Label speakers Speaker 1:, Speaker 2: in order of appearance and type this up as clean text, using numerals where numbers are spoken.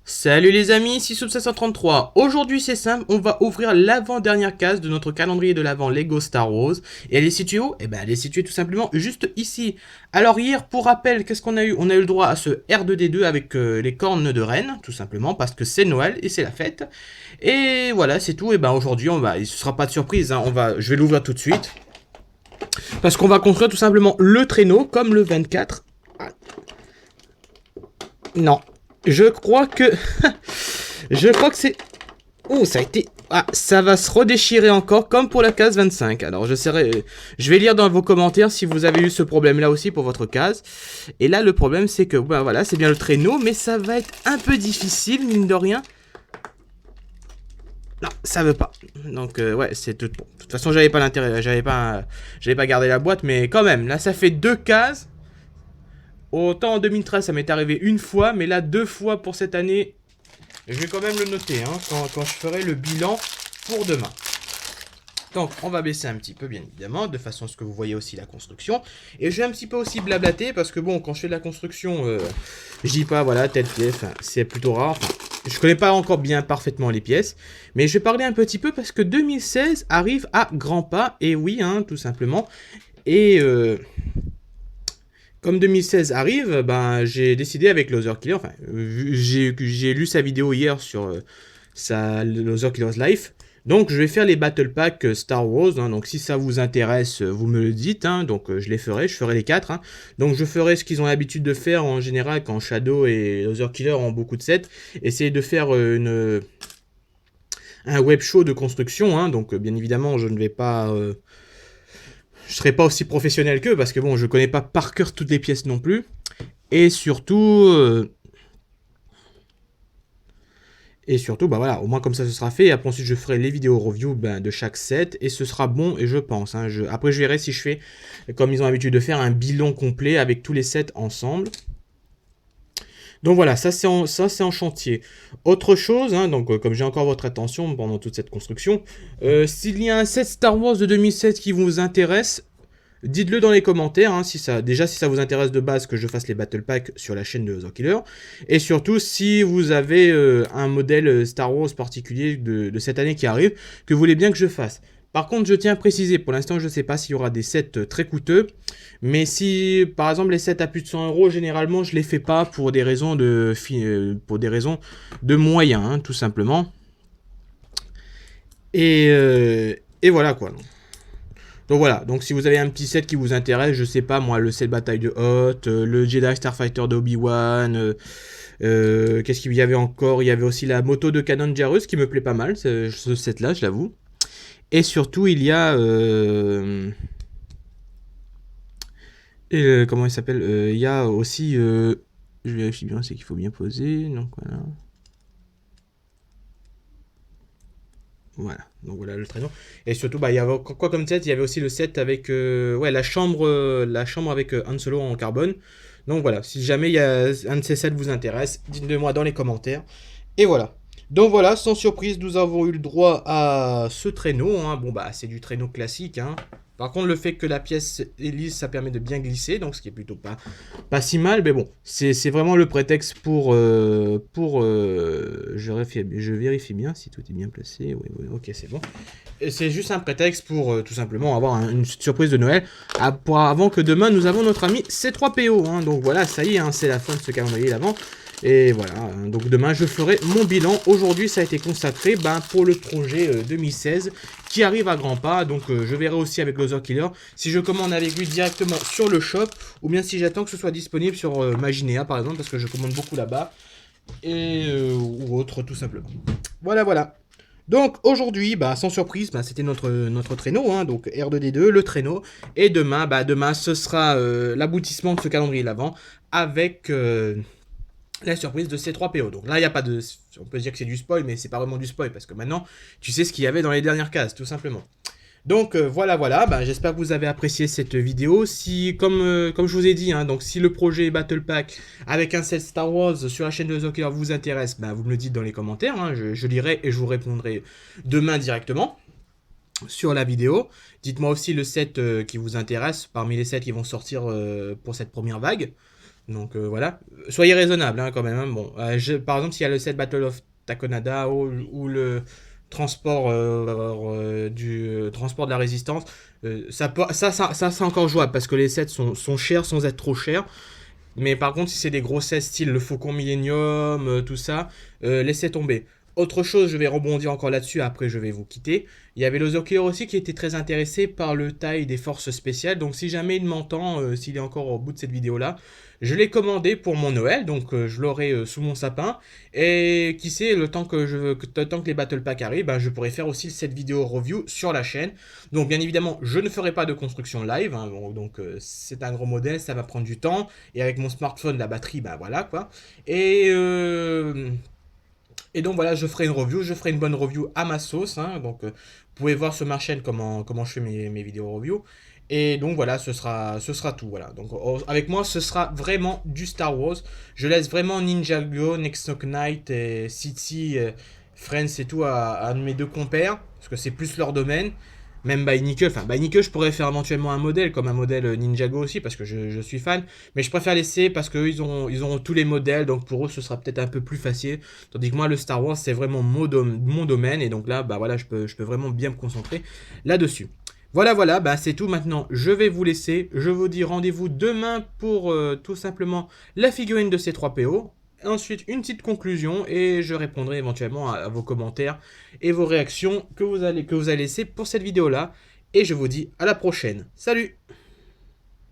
Speaker 1: Salut les amis, ici Sub733. Aujourd'hui c'est simple, on va ouvrir l'avant-dernière case de notre calendrier de l'avant Lego Star Wars. Et elle est située où? Eh ben elle est située tout simplement juste ici. Alors hier, pour rappel, qu'est-ce qu'on a eu? On a eu le droit à ce R2D2 avec les cornes de reine, tout simplement, parce que c'est Noël et c'est la fête. Et voilà, c'est tout. Et ben aujourd'hui, ce sera pas de surprise, hein. Je vais l'ouvrir tout de suite. Parce qu'on va construire tout simplement le traîneau, comme le 24. Non, je crois que... je crois que c'est... Oh, ça a été... Ah, ça va se redéchirer encore, comme pour la case 25. Alors, je vais lire dans vos commentaires si vous avez eu ce problème-là aussi pour votre case. Et là, le problème, c'est que, ben voilà, c'est bien le traîneau, mais ça va être un peu difficile, mine de rien. Non, ça veut pas. Donc, ouais, c'est tout bon. De toute façon, j'avais pas l'intérêt, j'avais pas gardé la boîte, mais quand même, là, ça fait deux cases. Autant en 2013, ça m'est arrivé une fois, mais là, deux fois pour cette année... Je vais quand même le noter, hein, quand je ferai le bilan pour demain. Donc, on va baisser un petit peu, bien évidemment, de façon à ce que vous voyez aussi la construction. Et je vais un petit peu aussi blablater, parce que bon, quand je fais de la construction, je dis pas, voilà, telle pièce, c'est plutôt rare. Enfin, je connais pas encore bien parfaitement les pièces, mais je vais parler un petit peu, parce que 2016 arrive à grands pas, et oui, hein, tout simplement. Et... comme 2016 arrive, ben, j'ai décidé avec Loser Killer, enfin, j'ai lu sa vidéo hier sur sa Loser Killer's Life, donc je vais faire les Battle Pack Star Wars, hein, donc si ça vous intéresse, vous me le dites, hein, donc je ferai les 4, hein. Donc je ferai ce qu'ils ont l'habitude de faire en général quand Shadow et Loser Killer ont beaucoup de sets, essayer de faire un web show de construction, hein, donc bien évidemment je ne vais pas... je serai pas aussi professionnel qu'eux parce que bon, je connais pas par cœur toutes les pièces non plus. Et surtout, bah voilà, au moins comme ça ce sera fait. Et après ensuite je ferai les vidéos review de chaque set et ce sera bon et je pense. Hein, après je verrai si je fais, comme ils ont l'habitude de faire, un bilan complet avec tous les sets ensemble. Donc voilà, ça c'est en chantier. Autre chose, hein, donc comme j'ai encore votre attention pendant toute cette construction, s'il y a un set Star Wars de 2007 qui vous intéresse, dites-le dans les commentaires, hein, si ça vous intéresse de base que je fasse les Battle Packs sur la chaîne de The Killer. Et surtout, si vous avez un modèle Star Wars particulier de cette année qui arrive, que vous voulez bien que je fasse. Par contre, je tiens à préciser, pour l'instant, je ne sais pas s'il y aura des sets très coûteux. Mais si, par exemple, les sets à plus de 100 euros, généralement, je ne les fais pas pour des raisons de moyens, hein, tout simplement. Et voilà, quoi. Donc voilà, donc si vous avez un petit set qui vous intéresse, je sais pas moi, le set bataille de Hoth, le Jedi Starfighter de Obi-Wan, qu'est-ce qu'il y avait encore? Il y avait aussi la moto de Canon Jarus qui me plaît pas mal, ce set là, je l'avoue. Et surtout il y a... comment il s'appelle? Il y a aussi... je vérifie bien, c'est qu'il faut bien poser, donc voilà. Voilà, donc voilà le traîneau. Et surtout, bah, il y avait quoi comme set? Il y avait aussi le set avec ouais, la chambre avec Han Solo en carbone. Donc voilà, si jamais il y a un de ces sets vous intéresse, dites-le moi dans les commentaires. Et voilà. Donc voilà, sans surprise, nous avons eu le droit à ce traîneau, hein. Bon bah c'est du traîneau classique, hein. Par contre, le fait que la pièce est lisse, ça permet de bien glisser, donc ce qui est plutôt pas si mal. Mais bon, c'est vraiment le prétexte je vérifie bien si tout est bien placé. Oui, oui, ok, c'est bon. C'est juste un prétexte pour tout simplement avoir une surprise de Noël avant que demain nous avons notre ami C3PO. Hein. Donc voilà, ça y est, hein, c'est la fin de ce calendrier d'avant. Et voilà, hein, donc demain je ferai mon bilan. Aujourd'hui ça a été consacré pour le projet 2016 qui arrive à grands pas. Donc je verrai aussi avec Loser Killer si je commande avec lui directement sur le shop ou bien si j'attends que ce soit disponible sur Maginea par exemple parce que je commande beaucoup là-bas et ou autre tout simplement. Voilà, voilà. Donc aujourd'hui, sans surprise, c'était notre traîneau, hein, donc R2D2, le traîneau. Et demain, demain ce sera l'aboutissement de ce calendrier l'avant avec la surprise de C3PO. Donc là, il n'y a pas de... On peut dire que c'est du spoil, mais c'est pas vraiment du spoil, parce que maintenant, tu sais ce qu'il y avait dans les dernières cases, tout simplement. Donc voilà, j'espère que vous avez apprécié cette vidéo. Si, comme je vous ai dit, hein, donc si le projet Battle Pack avec un set Star Wars sur la chaîne de The Killer vous intéresse, vous me le dites dans les commentaires, hein, je lirai et je vous répondrai demain directement sur la vidéo. Dites-moi aussi le set qui vous intéresse, parmi les sets qui vont sortir pour cette première vague. Donc voilà, soyez raisonnable hein, quand même. Hein. Bon, par exemple, s'il y a le set Battle of Takonada ou le transport du transport de la résistance, ça c'est encore jouable parce que les sets sont chers sans être trop chers. Mais par contre, si c'est des gros sets style le Faucon Millennium, tout ça, laissez tomber. Autre chose, je vais rebondir encore là-dessus, après je vais vous quitter. Il y avait l'Ozokyo aussi qui était très intéressé par le taille des forces spéciales, donc si jamais il m'entend, s'il est encore au bout de cette vidéo-là, je l'ai commandé pour mon Noël, donc je l'aurai sous mon sapin, et qui sait, le temps que les Battle Pack arrivent, ben, je pourrai faire aussi cette vidéo review sur la chaîne. Donc bien évidemment, je ne ferai pas de construction live, hein, donc c'est un gros modèle, ça va prendre du temps, et avec mon smartphone, la batterie, bah voilà quoi. Et donc voilà, je ferai une bonne review à ma sauce. Hein, donc vous pouvez voir sur ma chaîne comment je fais mes vidéos review. Et donc voilà, ce sera tout. Voilà. Donc avec moi, ce sera vraiment du Star Wars. Je laisse vraiment Ninjago, Next Knock Knight, et City, Friends et tout à mes deux compères. Parce que c'est plus leur domaine. Même by Nickel, enfin by Nickel, je pourrais faire éventuellement un modèle, comme un modèle Ninjago aussi, parce que je suis fan. Mais je préfère laisser parce qu'eux, ils ont tous les modèles, donc pour eux, ce sera peut-être un peu plus facile. Tandis que moi, le Star Wars, c'est vraiment mon domaine, et donc là, bah voilà, je peux vraiment bien me concentrer là-dessus. Voilà, voilà, bah c'est tout maintenant. Je vais vous laisser. Je vous dis rendez-vous demain pour tout simplement la figurine de ces 3 PO. Ensuite, une petite conclusion et je répondrai éventuellement à vos commentaires et vos réactions que vous allez laisser pour cette vidéo-là. Et je vous dis à la prochaine. Salut!